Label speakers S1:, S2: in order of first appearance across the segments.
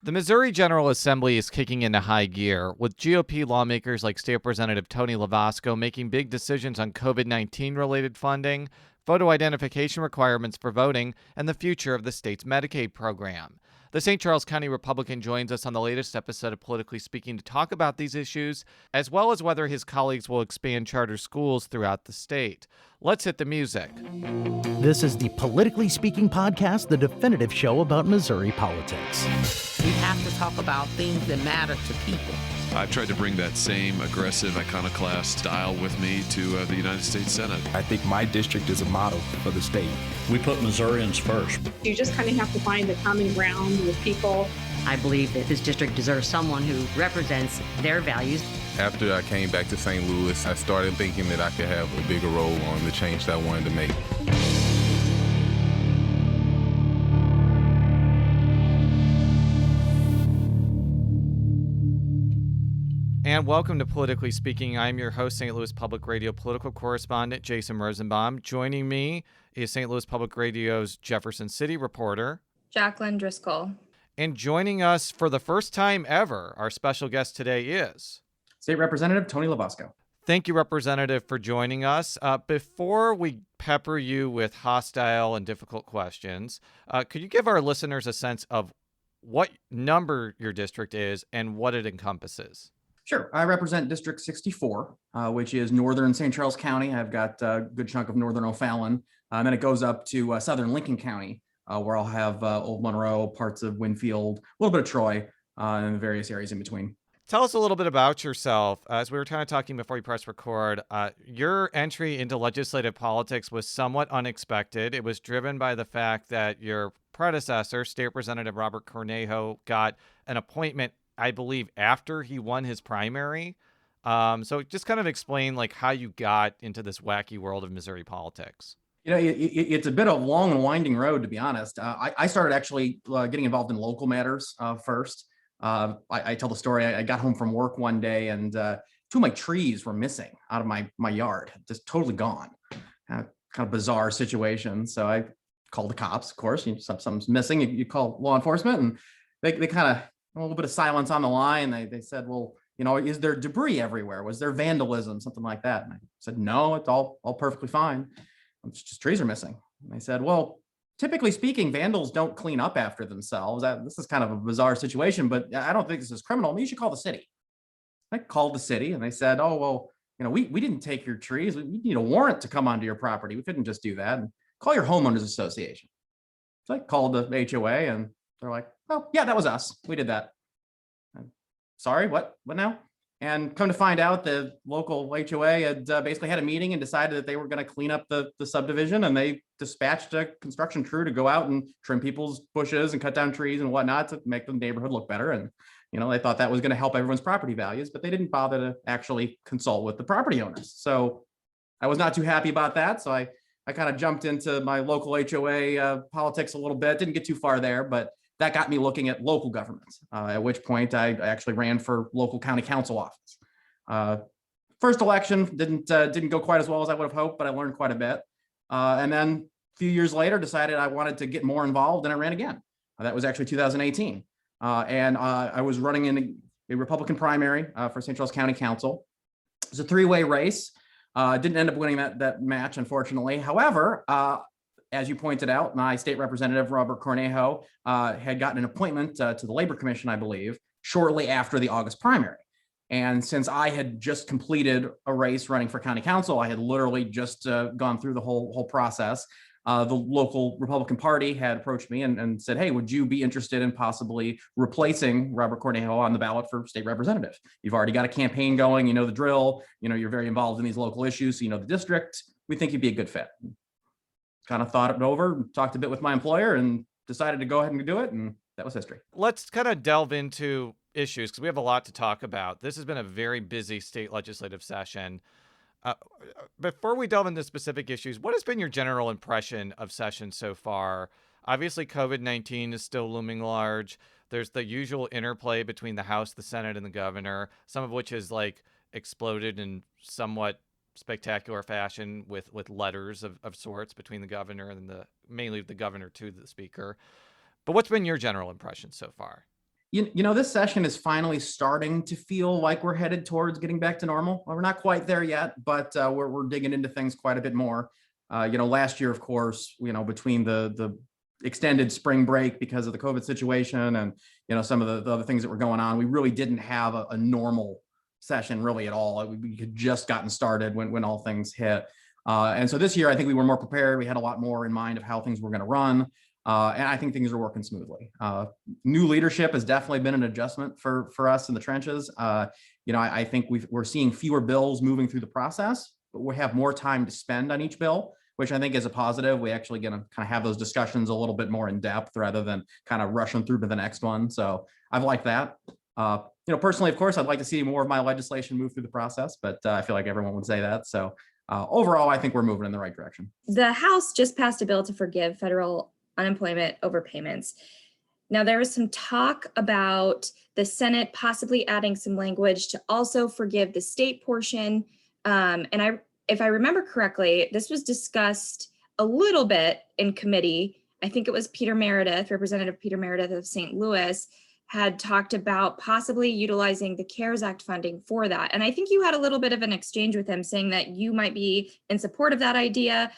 S1: The Missouri General Assembly is kicking into high gear, with GOP lawmakers like State Representative Tony Lovasco making big decisions on COVID-19 related funding, photo identification requirements for voting, and the future of the state's Medicaid program. The St. Charles County Republican joins us on the latest episode of Politically Speaking to talk about these issues, as well as whether his colleagues will expand charter schools throughout the state. Let's hit the music.
S2: This is the Politically Speaking podcast, the definitive show about Missouri politics.
S3: We have to talk about things that matter to people.
S4: I've tried to bring that same aggressive iconoclast style with me to the United States Senate.
S5: I think my district is a model for the state.
S6: We put Missourians first.
S7: You just kind of have to find the common ground with people.
S8: I believe that this district deserves someone who represents their values.
S5: After I came back to St. Louis, I started thinking that I could have a bigger role on the change that I wanted to make.
S1: And welcome to Politically Speaking. I'm your host, St. Louis Public Radio political correspondent Jason Rosenbaum. Joining me is St. Louis Public Radio's Jefferson City reporter,
S9: Jaclyn Driscoll.
S1: And joining us for the first time ever, our special guest today is
S10: State Representative Tony Lovasco.
S1: Thank you, Representative, for joining us. Before we pepper you with hostile and difficult questions, could you give our listeners a sense of what number your district is and what it encompasses?
S10: Sure. I represent District 64, which is northern St. Charles County. I've got a good chunk of northern O'Fallon. And then it goes up to southern Lincoln County, where I'll have Old Monroe, parts of Winfield, a little bit of Troy, and the various areas in between.
S1: Tell us a little bit about yourself. As we were kind of talking before you press record, your entry into legislative politics was somewhat unexpected. It was driven by the fact that your predecessor, State Representative Robert Cornejo, got an appointment, I believe, after he won his primary. So just kind of explain like how you got into this wacky world of Missouri politics.
S10: You know, it's a bit of a long and winding road, to be honest. I started actually getting involved in local matters first. I tell the story. I got home from work one day and two of my trees were missing out of my yard, just totally gone. Kind of bizarre situation. So I called the cops, of course. Something's missing. You call law enforcement, and they kind of, a little bit of silence on the line. They said, well, you know, is there debris everywhere? Was there vandalism, something like that? And I said, no, it's all perfectly fine. It's just trees are missing. And they said, well, typically speaking, vandals don't clean up after themselves. This is kind of a bizarre situation, but I don't think this is criminal. You should call the city. I called the city and they said, oh, well, you know, we didn't take your trees. We need a warrant to come onto your property. We couldn't just do that. And call your homeowners association. So I called the HOA and they're like, oh, yeah, that was us. We did that. I'm sorry, what now? And come to find out, the local HOA had basically had a meeting and decided that they were going to clean up the subdivision, and they dispatched a construction crew to go out and trim people's bushes and cut down trees and whatnot to make the neighborhood look better. And, you know, they thought that was going to help everyone's property values, but they didn't bother to actually consult with the property owners. So I was not too happy about that. So I kind of jumped into my local HOA politics a little bit, didn't get too far there, but that got me looking at local government, at which point I actually ran for local county council office. First election didn't go quite as well as I would have hoped, but I learned quite a bit. And then a few years later, decided I wanted to get more involved, and I ran again. That was actually 2018. And I was running in a Republican primary for St. Charles County Council. It was a three-way race. Didn't end up winning that match, unfortunately. However, as you pointed out, my state representative, Robert Cornejo, had gotten an appointment to the Labor Commission, I believe, shortly after the August primary. And since I had just completed a race running for county council, I had literally just gone through the whole process. The local Republican Party had approached me and said, hey, would you be interested in possibly replacing Robert Cornejo on the ballot for state representative? You've already got a campaign going, you know the drill, you know, you're very involved in these local issues, so you know the district. We think you'd be a good fit. Kind of thought it over, talked a bit with my employer, and decided to go ahead and do it, and that was history.
S1: Let's kind of delve into issues because we have a lot to talk about. This has been a very busy state legislative session. Before we delve into specific issues, what has been your general impression of session so far? Obviously, COVID-19 is still looming large. There's the usual interplay between the House, the Senate, and the governor, some of which has like exploded in somewhat spectacular fashion with letters of sorts between the governor and mainly the governor to the speaker. But what's been your general impression so far?
S10: This session is finally starting to feel like we're headed towards getting back to normal. Well, we're not quite there yet, but we're digging into things quite a bit more. Last year, of course, between the extended spring break because of the COVID situation and, some of the other things that were going on, we really didn't have a normal session really at all. We had just gotten started when all things hit. And so this year, I think we were more prepared. We had a lot more in mind of how things were going to run. And I think things are working smoothly. New leadership has definitely been an adjustment for us in the trenches. I think we're seeing fewer bills moving through the process, but we have more time to spend on each bill, which I think is a positive. We actually going to kind of have those discussions a little bit more in depth rather than kind of rushing through to the next one. So I've liked that. Personally, of course, I'd like to see more of my legislation move through the process, but I feel like everyone would say that. So overall, I think we're moving in the right direction.
S9: The House just passed a bill to forgive federal unemployment overpayments. Now, there was some talk about the Senate possibly adding some language to also forgive the state portion. If I remember correctly, this was discussed a little bit in committee. I think it was Representative Peter Meredith of St. Louis had talked about possibly utilizing the CARES Act funding for that. And I think you had a little bit of an exchange with him saying that you might be in support of that idea.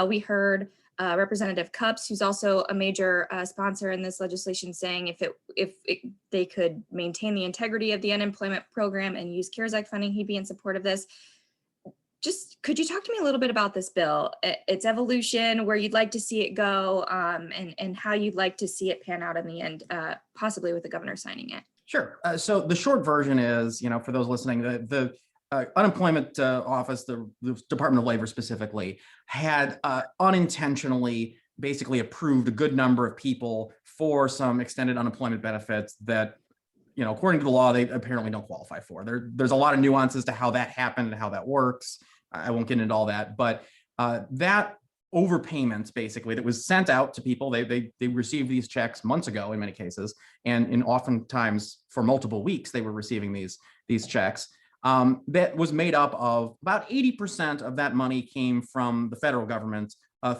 S9: We heard Representative Cups, who's also a major sponsor in this legislation, saying if they could maintain the integrity of the unemployment program and use CARES Act funding, he'd be in support of this. Just could you talk to me a little bit about this bill, its evolution, where you'd like to see it go, and how you'd like to see it pan out in the end, possibly with the governor signing it?
S10: Sure. So the short version is, for those listening, the unemployment office, the Department of Labor specifically, had unintentionally basically approved a good number of people for some extended unemployment benefits that, according to the law, they apparently don't qualify for. There's a lot of nuances to how that happened and how that works. I won't get into all that, but that overpayments basically that was sent out to people. They received these checks months ago in many cases, and oftentimes for multiple weeks they were receiving these checks. That was made up of about 80% of that money came from the federal government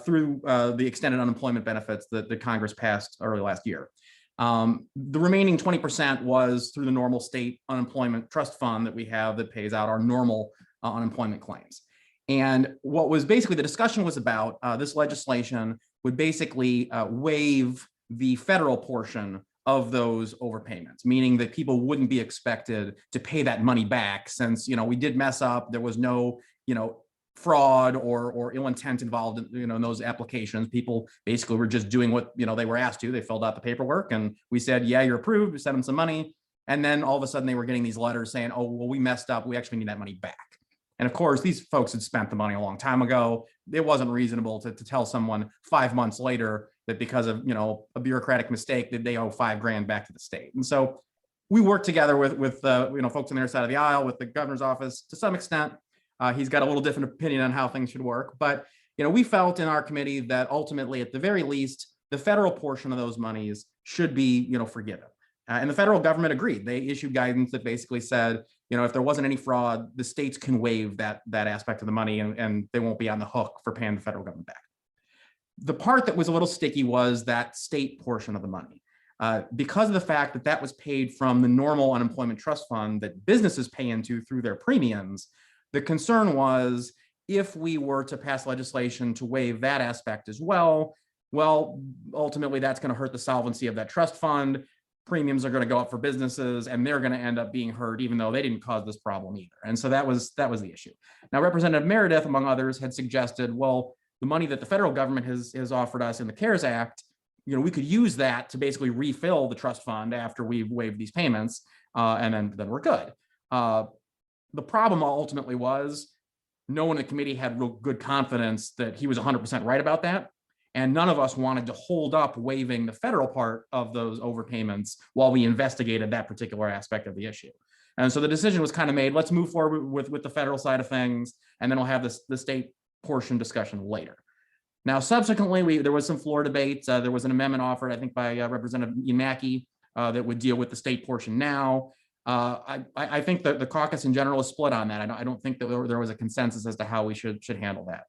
S10: through the extended unemployment benefits that the Congress passed early last year. The remaining 20% was through the normal state unemployment trust fund that we have that pays out our normal unemployment claims. And what was basically the discussion was about, this legislation would basically waive the federal portion of those overpayments, meaning that people wouldn't be expected to pay that money back since, we did mess up. There was no, fraud or ill intent involved in those applications. People basically were just doing what they were asked to. They filled out the paperwork and we said, yeah, you're approved. We sent them some money. And then all of a sudden they were getting these letters saying, oh, well, we messed up. We actually need that money back. And of course, these folks had spent the money a long time ago. It wasn't reasonable to tell someone 5 months later that because of a bureaucratic mistake that they owe $5,000 back to the state. And so we worked together with folks on their side of the aisle, with the governor's office to some extent. He's got a little different opinion on how things should work, but we felt in our committee that ultimately, at the very least, the federal portion of those monies should be forgiven. And the federal government agreed. They issued guidance that basically said, if there wasn't any fraud, the states can waive that aspect of the money and they won't be on the hook for paying the federal government back. The part that was a little sticky was that state portion of the money. Because of the fact that that was paid from the normal unemployment trust fund that businesses pay into through their premiums, the concern was if we were to pass legislation to waive that aspect as well, ultimately that's going to hurt the solvency of that trust fund. Premiums are going to go up for businesses and they're going to end up being hurt even though they didn't cause this problem either. And so that was the issue. Now, Representative Meredith, among others, had suggested, well, the money that the federal government has offered us in the CARES Act, we could use that to basically refill the trust fund after we've waived these payments, and then we're good. The problem ultimately was no one in the committee had real good confidence that he was 100% right about that. And none of us wanted to hold up waiving the federal part of those overpayments while we investigated that particular aspect of the issue. And so the decision was kind of made, let's move forward with the federal side of things, and then we'll have the state portion discussion later. Now, subsequently, there was some floor debate. There was an amendment offered, I think, by Representative Mackey that would deal with the state portion now. I think that the caucus in general is split on that. I don't think that there was a consensus as to how we should handle that.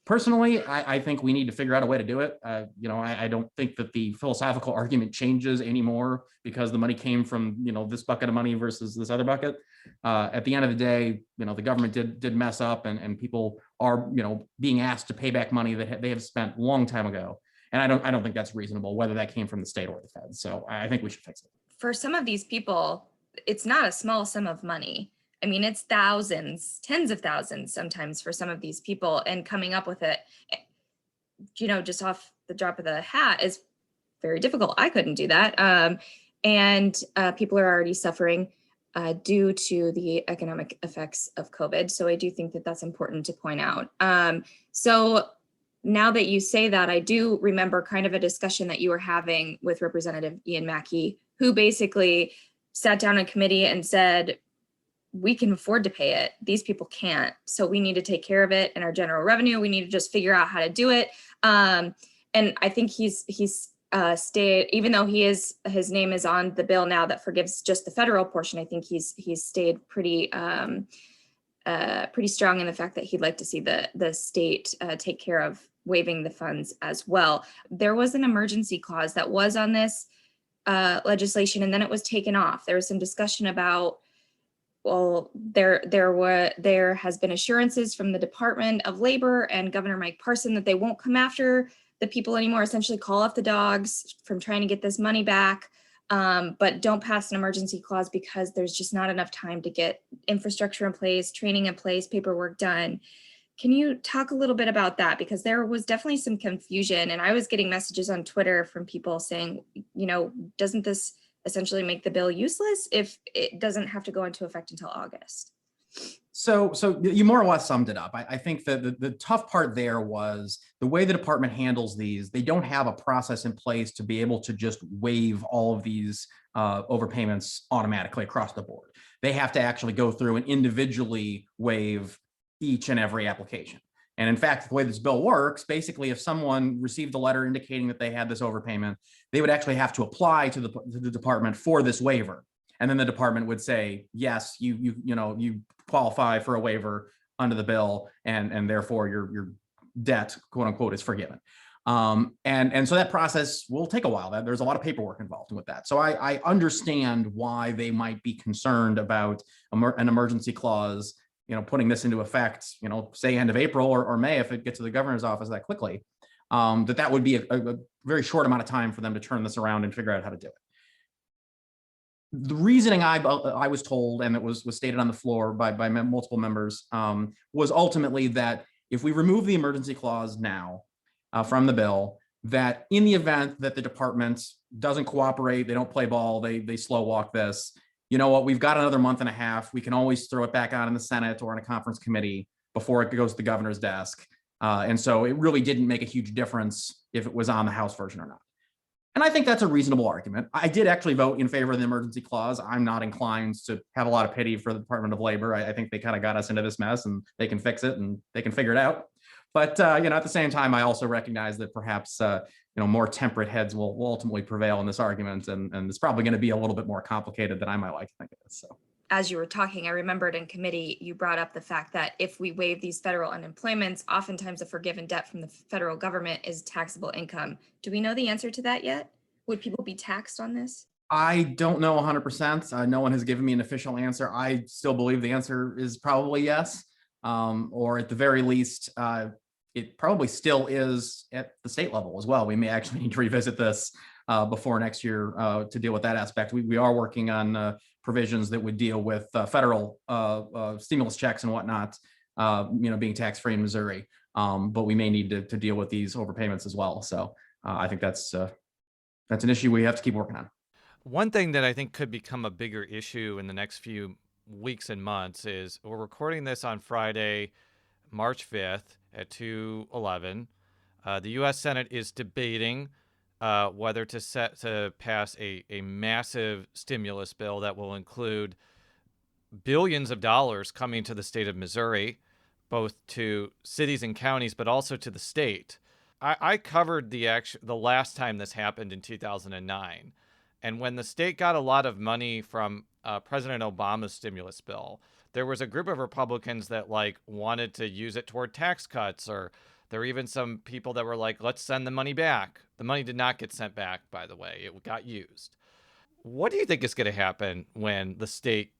S10: Personally, I think we need to figure out a way to do it. I don't think that the philosophical argument changes anymore because the money came from, this bucket of money versus this other bucket. At the end of the day, the government did mess up, and people are, being asked to pay back money that they have spent a long time ago. And I don't think that's reasonable, whether that came from the state or the Fed. So I think we should fix it.
S9: For some of these people, it's not a small sum of money. I mean, it's thousands, tens of thousands sometimes for some of these people, and coming up with it, just off the drop of the hat is very difficult. I couldn't do that. And people are already suffering due to the economic effects of COVID. So I do think that that's important to point out. So now that you say that, I do remember kind of a discussion that you were having with Representative Ian Mackey, who basically sat down in committee and said, we can afford to pay it. These people can't. So we need to take care of it in our general revenue. We need to just figure out how to do it. And I think he's stayed, even though his name is on the bill now that forgives just the federal portion. I think he's stayed pretty strong in the fact that he'd like to see the state take care of waiving the funds as well. There was an emergency clause that was on this legislation, and then it was taken off. There was some discussion about, well, there has been assurances from the Department of Labor and Governor Mike Parson that they won't come after the people anymore, essentially call off the dogs from trying to get this money back, but don't pass an emergency clause because there's just not enough time to get infrastructure in place, training in place, paperwork done. Can you talk a little bit about that? Because there was definitely some confusion, and I was getting messages on Twitter from people saying, doesn't this essentially make the bill useless if it doesn't have to go into effect until August?
S10: So you more or less summed it up. I think that the tough part there was the way the department handles these. They don't have a process in place to be able to just waive all of these overpayments automatically across the board. They have to actually go through and individually waive each and every application. And in fact, the way this bill works, basically, if someone received a letter indicating that they had this overpayment, they would actually have to apply to the department for this waiver. And then the department would say, yes, you qualify for a waiver under the bill, and therefore your debt, quote unquote, is forgiven. And so that process will take a while. There's a lot of paperwork involved with that. So I understand why they might be concerned about an emergency clause, putting this into effect, say end of April or May, if it gets to the governor's office that quickly, that would be a very short amount of time for them to turn this around and figure out how to do it. The reasoning I was told, and it was stated on the floor by multiple members, was ultimately that if we remove the emergency clause now from the bill, that in the event that the department doesn't cooperate, they don't play ball, they slow walk this, you know what, we've got another month and a half. We can always throw it back on in the Senate or in a conference committee before it goes to the governor's desk. And so it really didn't make a huge difference if it was on the House version or not. And I think that's a reasonable argument. I did actually vote in favor of the emergency clause. I'm not inclined to have a lot of pity for the Department of Labor. I think they kind of got us into this mess, and they can fix it and they can figure it out. But at the same time, I also recognize that perhaps more temperate heads will ultimately prevail in this argument, and it's probably going to be a little bit more complicated than I might like to think it is. So,
S9: as you were talking, I remembered in committee you brought up the fact that if we waive these federal unemployments, oftentimes a forgiven debt from the federal government is taxable income. Do we know the answer to that yet? Would people be taxed on this?
S10: I don't know 100%. No one has given me an official answer. I still believe the answer is probably yes, or at the very least, it probably still is at the state level as well. We may actually need to revisit this before next year to deal with that aspect. We are working on provisions that would deal with federal stimulus checks and whatnot, being tax-free in Missouri. But we may need to deal with these overpayments as well. So I think that's an issue we have to keep working on.
S1: One thing that I think could become a bigger issue in the next few weeks and months is we're recording this on Friday, March 5th at 2:11. The U.S. Senate is debating whether to pass a massive stimulus bill that will include billions of dollars coming to the state of Missouri, both to cities and counties, but also to the state. I covered the last time this happened in 2009. And when the state got a lot of money from President Obama's stimulus bill, there was a group of Republicans that wanted to use it toward tax cuts, or There were even some people that were like, let's send the money back. The money did not get sent back, by the way. It got used. What do you think is going to happen when the state,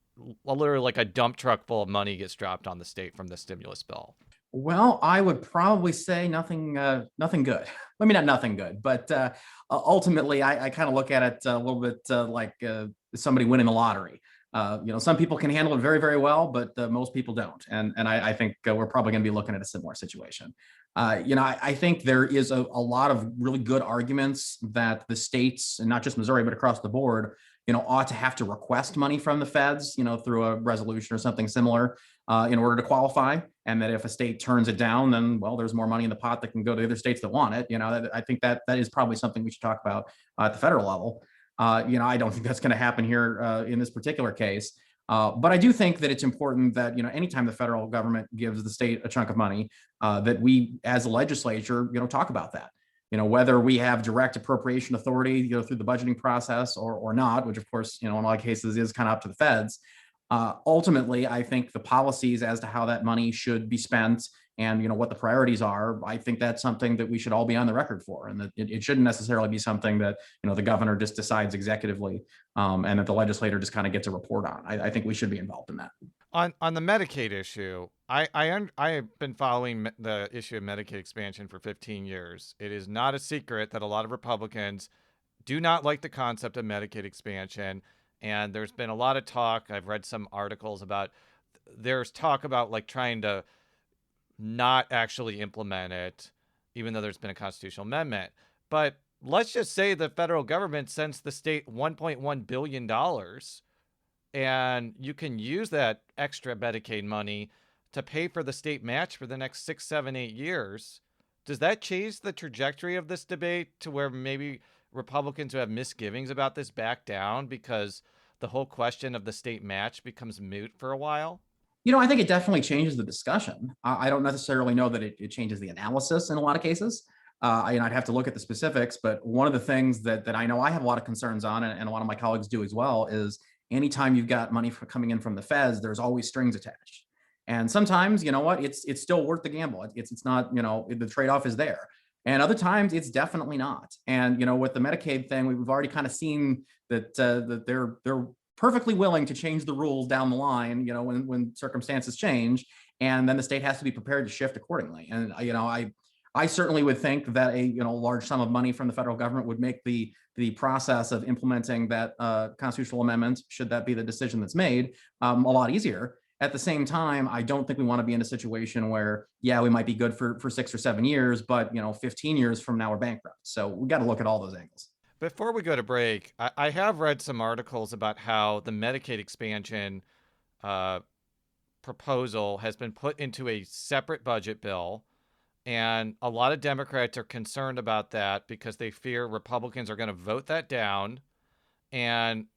S1: literally like a dump truck full of money gets dropped on the state from the stimulus bill?
S10: Well, I would probably say nothing good. I mean, not nothing good, but ultimately, I kind of look at it a little bit like somebody winning the lottery. Some people can handle it very, very well, but most people don't. And I think we're probably going to be looking at a similar situation. I think there is a lot of really good arguments that the states, and not just Missouri, but across the board, ought to have to request money from the feds, through a resolution or something similar in order to qualify. And that if a state turns it down, then, well, there's more money in the pot that can go to the other states that want it. I think that is probably something we should talk about at the federal level. I don't think that's going to happen here in this particular case. But I do think that it's important that, anytime the federal government gives the state a chunk of money, that we as a legislature, talk about that. Whether we have direct appropriation authority, through the budgeting process or not, which of course, in a lot of cases is kind of up to the feds. Ultimately, I think the policies as to how that money should be spent and what the priorities are, I think that's something that we should all be on the record for, and that it shouldn't necessarily be something that the governor just decides executively, and that the legislator just kind of gets a report on. I think we should be involved in that.
S1: On the Medicaid issue, I have been following the issue of Medicaid expansion for 15 years. It is not a secret that a lot of Republicans do not like the concept of Medicaid expansion, and there's been a lot of talk. I've read some articles about there's talk about like trying to not actually implement it, even though there's been a constitutional amendment. But let's just say the federal government sends the state $1.1 billion, and you can use that extra Medicaid money to pay for the state match for the next 6, 7, 8 years. Does that change the trajectory of this debate to where maybe Republicans who have misgivings about this back down because the whole question of the state match becomes moot for a while?
S10: I think it definitely changes the discussion. I don't necessarily know that it changes the analysis in a lot of cases. I'd have to look at the specifics, but one of the things that I know I have a lot of concerns on, and a lot of my colleagues do as well, is anytime you've got money coming in from the feds, there's always strings attached. And sometimes, it's still worth the gamble. It's not, the trade-off is there. And other times it's definitely not. And, with the Medicaid thing, we've already kind of seen that they're perfectly willing to change the rules down the line, when circumstances change, and then the state has to be prepared to shift accordingly. And, I certainly would think that a large sum of money from the federal government would make the process of implementing that constitutional amendment, should that be the decision that's made, a lot easier. At the same time, I don't think we want to be in a situation where, we might be good for 6 or 7 years, but 15 years from now we're bankrupt. So we got to look at all those angles.
S1: Before we go to break, I have read some articles about how the Medicaid expansion proposal has been put into a separate budget bill. And a lot of Democrats are concerned about that because they fear Republicans are going to vote that down. And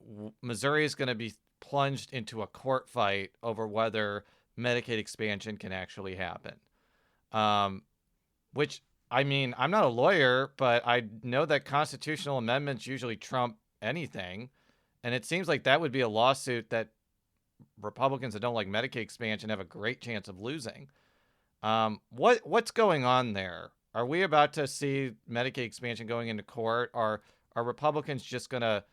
S1: Missouri is going to be plunged into a court fight over whether Medicaid expansion can actually happen. Which, I mean, I'm not a lawyer, but I know that constitutional amendments usually trump anything. And it seems like that would be a lawsuit that Republicans that don't like Medicaid expansion have a great chance of losing. What's going on there? Are we about to see Medicaid expansion going into court? Or are Republicans just going to,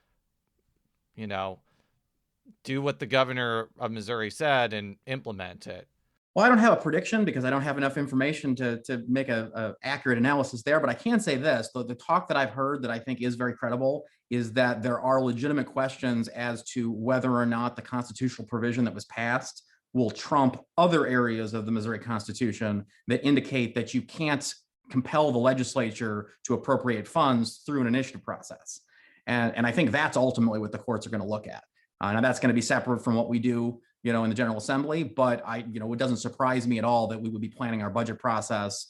S1: do what the governor of Missouri said and implement it?
S10: Well, I don't have a prediction because I don't have enough information to make a accurate analysis there. But I can say this, the talk that I've heard that I think is very credible is that there are legitimate questions as to whether or not the constitutional provision that was passed will trump other areas of the Missouri Constitution that indicate that you can't compel the legislature to appropriate funds through an initiative process. And I think that's ultimately what the courts are going to look at. Now that's going to be separate from what we do, in the General Assembly, but it doesn't surprise me at all that we would be planning our budget process,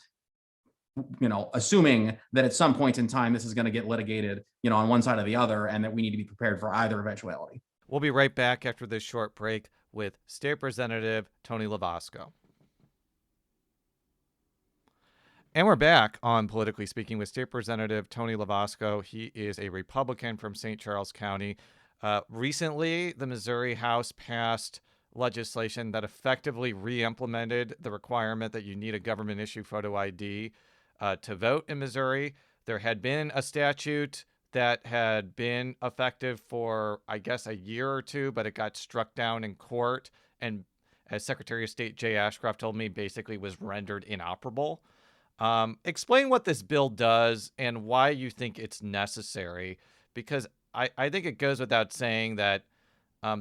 S10: assuming that at some point in time, this is going to get litigated, on one side or the other, and that we need to be prepared for either eventuality.
S1: We'll be right back after this short break with State Representative Tony Lovasco. And we're back on Politically Speaking with State Representative Tony Lovasco. He is a Republican from St. Charles County. Recently, the Missouri House passed legislation that effectively re-implemented the requirement that you need a government-issued photo ID to vote in Missouri. There had been a statute that had been effective for, I guess, a year or two, but it got struck down in court, and as Secretary of State Jay Ashcroft told me, basically was rendered inoperable. Explain what this bill does and why you think it's necessary, because I think it goes without saying that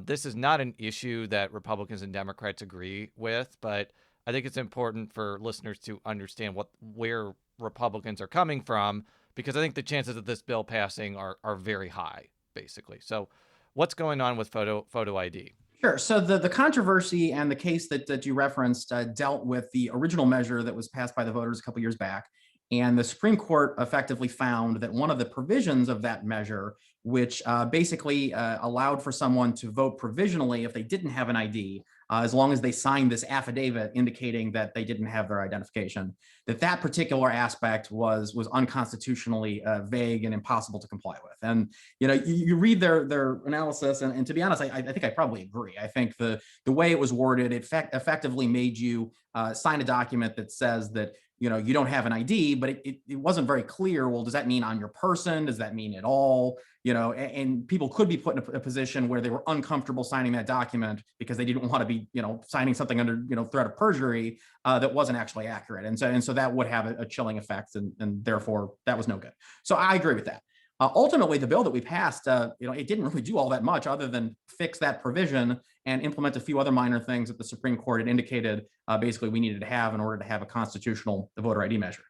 S1: this is not an issue that Republicans and Democrats agree with, but I think it's important for listeners to understand where Republicans are coming from, because I think the chances of this bill passing are very high, basically. So what's going on with photo ID?
S10: Sure. So the controversy and the case that you referenced dealt with the original measure that was passed by the voters a couple years back. And the Supreme Court effectively found that one of the provisions of that measure, which basically allowed for someone to vote provisionally if they didn't have an ID, as long as they signed this affidavit indicating that they didn't have their identification, that particular aspect was unconstitutionally vague and impossible to comply with. And you read their analysis, and to be honest, I think I probably agree. I think the way it was worded, it effectively made you sign a document that says that you don't have an ID, but it wasn't very clear. Well, does that mean on your person? Does that mean at all? And people could be put in a position where they were uncomfortable signing that document because they didn't want to be, signing something under, threat of perjury that wasn't actually accurate. And so that would have a chilling effect, and therefore that was no good. So I agree with that. Ultimately, the bill that we passed, it didn't really do all that much other than fix that provision and implement a few other minor things that the Supreme Court had indicated basically we needed to have in order to have a constitutional voter ID measure.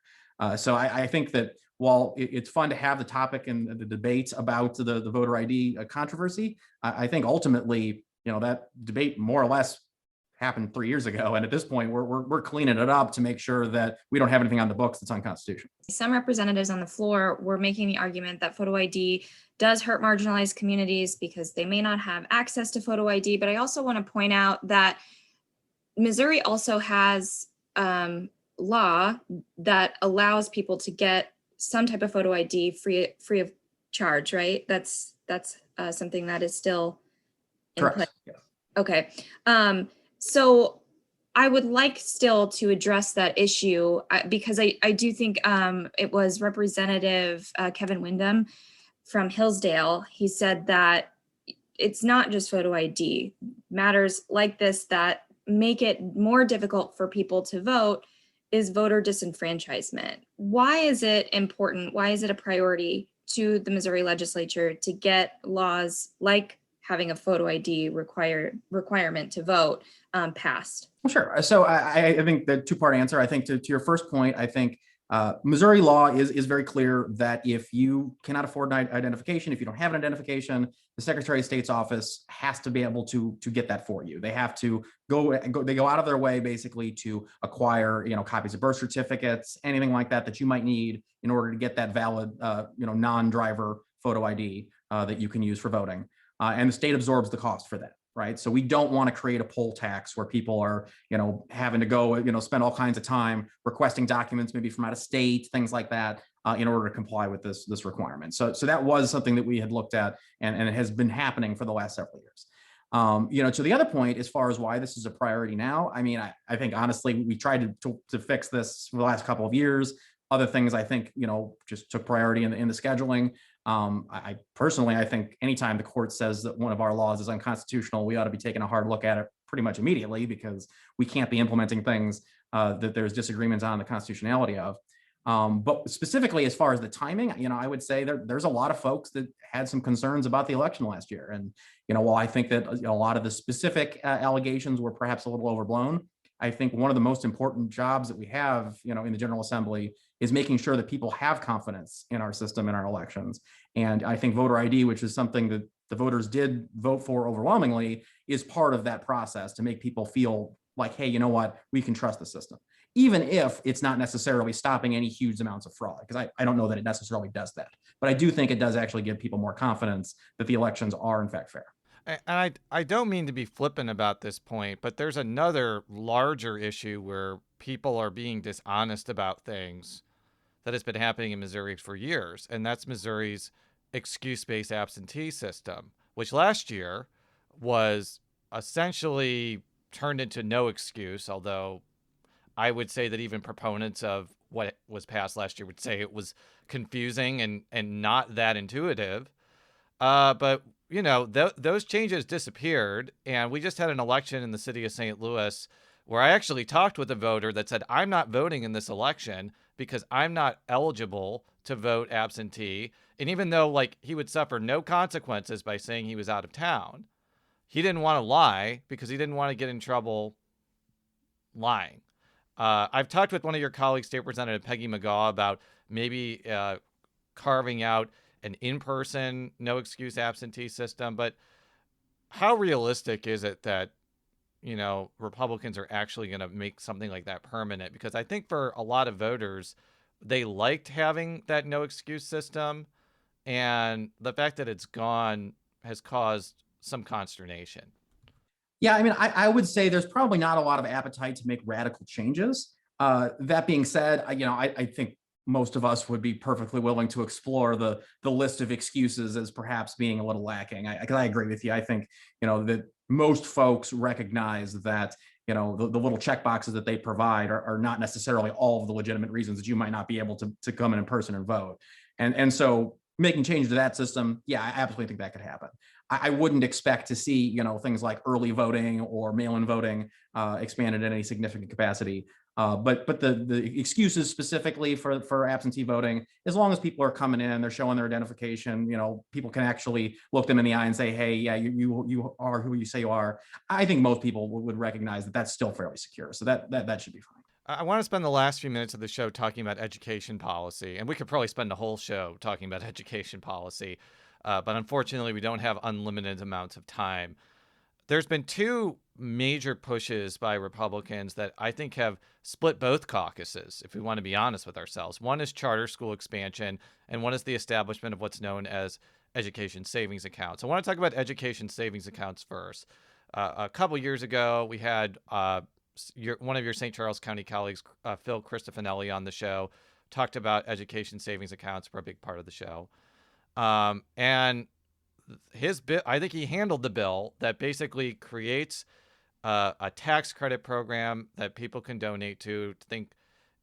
S10: So I think that while it's fun to have the topic and the debate about the voter ID controversy, I think ultimately, that debate more or less happened 3 years ago. And at this point, we're cleaning it up to make sure that we don't have anything on the books that's unconstitutional.
S9: Some representatives on the floor were making the argument that photo ID does hurt marginalized communities because they may not have access to photo ID. But I also want to point out that Missouri also has law that allows people to get some type of photo ID free of charge, right? That's something that is still in
S10: Correct.
S9: place.
S10: Yeah.
S9: Okay. So I would like still to address that issue because I do think it was Representative Kevin Windham from Hillsdale. He said that it's not just photo ID. Matters like this that make it more difficult for people to vote is voter disenfranchisement. Why is it important? Why is it a priority to the Missouri legislature to get laws like having a photo ID requirement to vote passed?
S10: Well, sure. So I think the two-part answer. I think to your first point, I think Missouri law is very clear that if you cannot afford an identification, if you don't have an identification, the Secretary of State's office has to be able to get that for you. They have to they go out of their way basically to acquire, copies of birth certificates, anything like that you might need in order to get that valid, non-driver photo ID that you can use for voting. And the state absorbs the cost for that. Right. So we don't want to create a poll tax where people are, having to go, spend all kinds of time requesting documents, maybe from out of state, things like that, in order to comply with this requirement. So that was something that we had looked at, and it has been happening for the last several years. To the other point, as far as why this is a priority now, I mean, I think honestly, we tried to fix this for the last couple of years. Other things I think, just took priority in the scheduling. I personally, I think anytime the court says that one of our laws is unconstitutional, we ought to be taking a hard look at it pretty much immediately, because we can't be implementing things that there's disagreements on the constitutionality of. But specifically, as far as the timing, I would say there's a lot of folks that had some concerns about the election last year. And, while I think that a lot of the specific allegations were perhaps a little overblown, I think one of the most important jobs that we have, in the General Assembly is making sure that people have confidence in our system and our elections. And I think voter ID, which is something that the voters did vote for overwhelmingly, is part of that process to make people feel like, hey, you know what, we can trust the system, even if it's not necessarily stopping any huge amounts of fraud, because I don't know that it necessarily does that. But I do think it does actually give people more confidence that the elections are in fact fair.
S1: And I don't mean to be flippant about this point, but there's another larger issue where people are being dishonest about things that has been happening in Missouri for years, and that's Missouri's excuse-based absentee system, which last year was essentially turned into no excuse, although I would say that even proponents of what was passed last year would say it was confusing and not that intuitive. But those changes disappeared, and we just had an election in the city of St. Louis where I actually talked with a voter that said, I'm not voting in this election because I'm not eligible to vote absentee. And even though like he would suffer no consequences by saying he was out of town, he didn't want to lie because he didn't want to get in trouble lying. I've talked with one of your colleagues, State Representative Peggy McGaugh, about maybe carving out an in-person no excuse absentee system. But how realistic is it that, Republicans are actually going to make something like that permanent? Because I think for a lot of voters, they liked having that no excuse system. And the fact that it's gone has caused some consternation.
S10: Yeah, I mean, I would say there's probably not a lot of appetite to make radical changes. That being said, I think most of us would be perfectly willing to explore the list of excuses as perhaps being a little lacking. I agree with you. I think, that most folks recognize that, the little check boxes that they provide are not necessarily all of the legitimate reasons that you might not be able to come in person and vote. And so making change to that system, yeah, I absolutely think that could happen. I wouldn't expect to see, things like early voting or mail-in voting expanded in any significant capacity. But the excuses specifically for absentee voting, as long as people are coming in, they're showing their identification, people can actually look them in the eye and say, hey, yeah, you are who you say you are. I think most people would recognize that that's still fairly secure. So that should be fine.
S1: I want to spend the last few minutes of the show talking about education policy, and we could probably spend the whole show talking about education policy. But unfortunately, we don't have unlimited amounts of time. There's been two major pushes by Republicans that I think have split both caucuses, if we want to be honest with ourselves. One is charter school expansion, and one is the establishment of what's known as education savings accounts. I want to talk about education savings accounts first. A couple years ago, we had one of your St. Charles County colleagues, Phil Cristofanelli, on the show, talked about education savings accounts for a big part of the show. And his bill, I think he handled the bill that basically creates a tax credit program that people can donate to. Think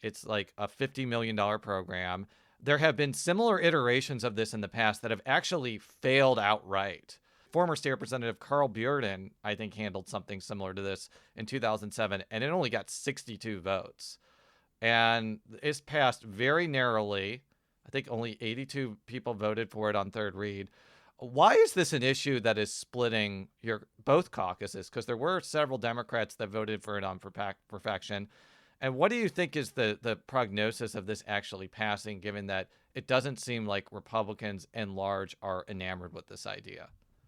S1: it's like a $50 million program. There have been similar iterations of this in the past that have actually failed outright. Former State Representative Carl Bearden, I think, handled something similar to this in 2007, and it only got 62 votes. And it's passed very narrowly. I think only 82 people voted for it on third read. Why is this an issue that is splitting both caucuses? Because there were several Democrats that voted for it on perfection. And what do you think is the prognosis of this actually passing, given that it doesn't seem like Republicans in large are enamored with this idea?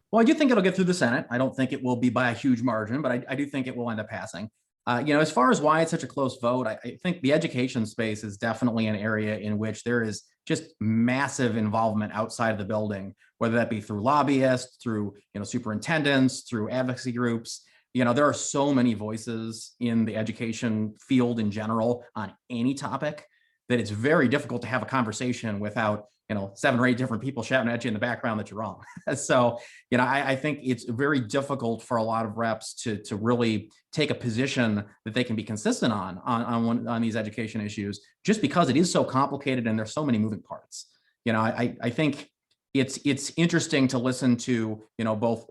S10: Well, I do think it'll get through the Senate. I don't think it will be by a huge margin, but I do think it will end up passing. As far as why it's such a close vote, I think the education space is definitely an area in which there is just massive involvement outside of the building, whether that be through lobbyists, through, superintendents, through advocacy groups. There are so many voices in the education field in general on any topic that it's very difficult to have a conversation without 7 or 8 different people shouting at you in the background that you're wrong. So, I think it's very difficult for a lot of reps to really take a position that they can be consistent on these education issues, just because it is so complicated and there's so many moving parts. I think it's interesting to listen to, both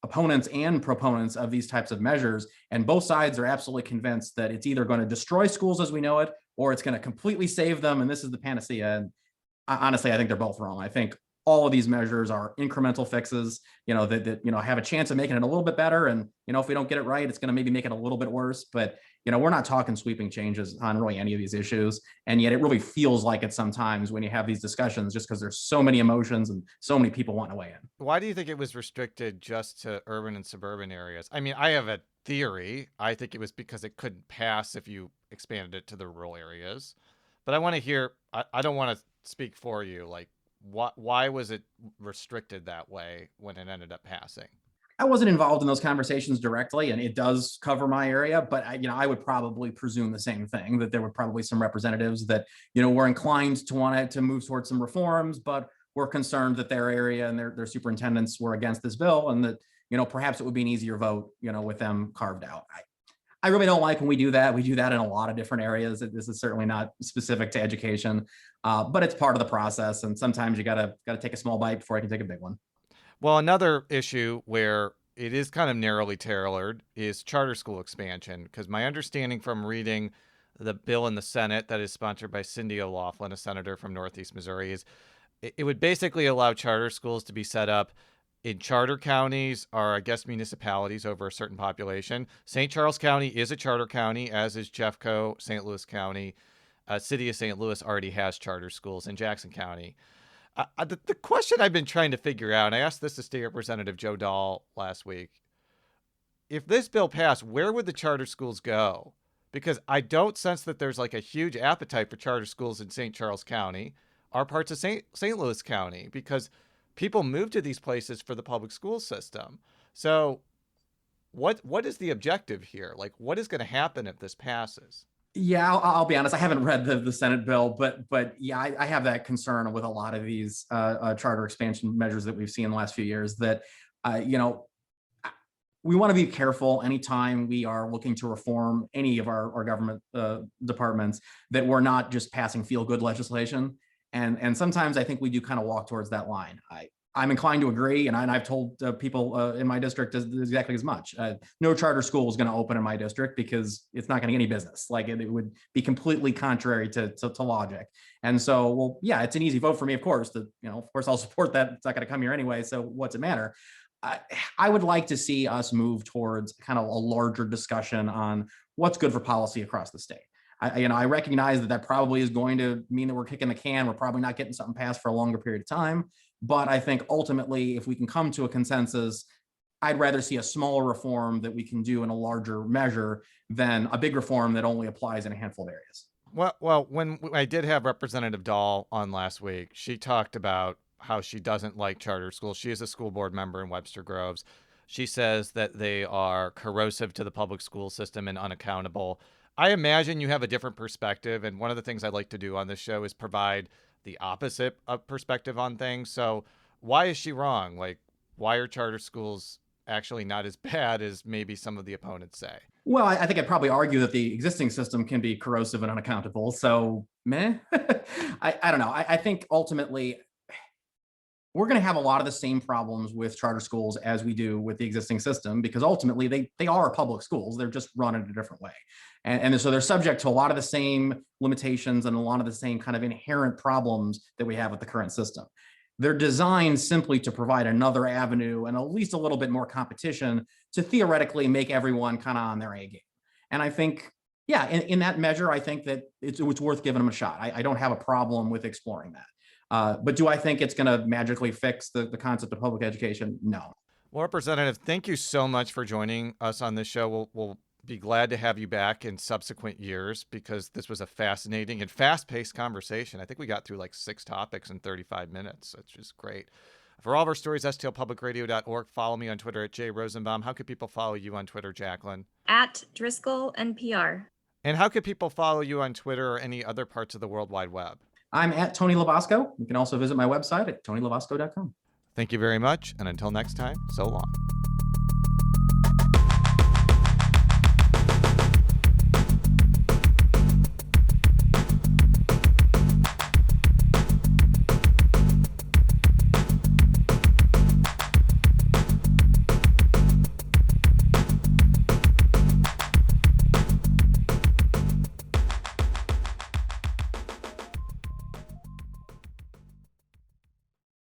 S10: opponents and proponents of these types of measures, and both sides are absolutely convinced that it's either going to destroy schools as we know it, or it's going to completely save them, and this is the panacea. And honestly, I think they're both wrong. I think all of these measures are incremental fixes, that have a chance of making it a little bit better. And, if we don't get it right, it's going to maybe make it a little bit worse. But, we're not talking sweeping changes on really any of these issues. And yet it really feels like it sometimes when you have these discussions, just because there's so many emotions and so many people wanting to weigh in.
S1: Why do you think it was restricted just to urban and suburban areas? I mean, I have a theory. I think it was because it couldn't pass if you expanded it to the rural areas. But I want to hear, I don't want to speak for you. Like, why was it restricted that way when it ended up passing?
S10: I wasn't involved in those conversations directly, and it does cover my area, but I would probably presume the same thing, that there were probably some representatives that, were inclined to want to move towards some reforms, but were concerned that their area and their superintendents were against this bill, and that, perhaps it would be an easier vote, with them carved out. I really don't like when we do that. We do that in a lot of different areas. This is certainly not specific to education, but it's part of the process. And sometimes you gotta take a small bite before I can take a big one.
S1: Well, another issue where it is kind of narrowly tailored is charter school expansion, because my understanding from reading the bill in the Senate that is sponsored by Cindy O'Laughlin, a senator from Northeast Missouri, is it would basically allow charter schools to be set up in charter counties or, I guess, municipalities over a certain population. St. Charles County is a charter county, as is Jeffco. St. Louis County. City of St. Louis already has charter schools in Jackson County. The question I've been trying to figure out, and I asked this to State Representative Joe Dahl last week, if this bill passed, where would the charter schools go? Because I don't sense that there's like a huge appetite for charter schools in St. Charles County or parts of St. Louis County, because people move to these places for the public school system. So what is the objective here? Like, what is going to happen if this passes?
S10: Yeah, I'll be honest. I haven't read the Senate bill, but yeah, I have that concern with a lot of these charter expansion measures that we've seen in the last few years. That we want to be careful anytime we are looking to reform any of our government departments, that we're not just passing feel-good legislation. And sometimes I think we do kind of walk towards that line. I'm inclined to agree, and I've told people in my district exactly as much. No charter school is going to open in my district because it's not going to get any business. Like it would be completely contrary to logic. And so, well, yeah, it's an easy vote for me, of course. Of course, I'll support that. It's not going to come here anyway. So what's it matter? I would like to see us move towards kind of a larger discussion on what's good for policy across the state. I recognize that probably is going to mean that we're kicking the can. We're probably not getting something passed for a longer period of time. But I think ultimately, if we can come to a consensus, I'd rather see a smaller reform that we can do in a larger measure than a big reform that only applies in a handful of areas.
S1: Well, when I did have Representative Dahl on last week, she talked about how she doesn't like charter schools. She is a school board member in Webster Groves. She says that they are corrosive to the public school system and unaccountable. I imagine you have a different perspective, and one of the things I like to do on this show is provide the opposite perspective on things. So why is she wrong? Like, why are charter schools actually not as bad as maybe some of the opponents say?
S10: Well, I think I'd probably argue that the existing system can be corrosive and unaccountable. So, meh. I don't know. I think ultimately we're going to have a lot of the same problems with charter schools as we do with the existing system, because ultimately they are public schools. They're just run in a different way. And so they're subject to a lot of the same limitations and a lot of the same kind of inherent problems that we have with the current system. They're designed simply to provide another avenue and at least a little bit more competition to theoretically make everyone kind of on their A game. And I think, yeah, in that measure, I think that it's worth giving them a shot. I don't have a problem with exploring that. But do I think it's going to magically fix the concept of public education? No.
S1: Well, Representative, thank you so much for joining us on this show. We'll be glad to have you back in subsequent years, because this was a fascinating and fast-paced conversation. I think we got through like 6 topics in 35 minutes, which is great. For all of our stories, stlpublicradio.org. Follow me on Twitter at @Rosenbaum. How could people follow you on Twitter, Jaclyn?
S9: At Driscoll NPR.
S1: And how could people follow you on Twitter or any other parts of the World Wide Web?
S10: I'm at Tony Lovasco. You can also visit my website at tonylovasco.com.
S1: Thank you very much. And until next time, so long.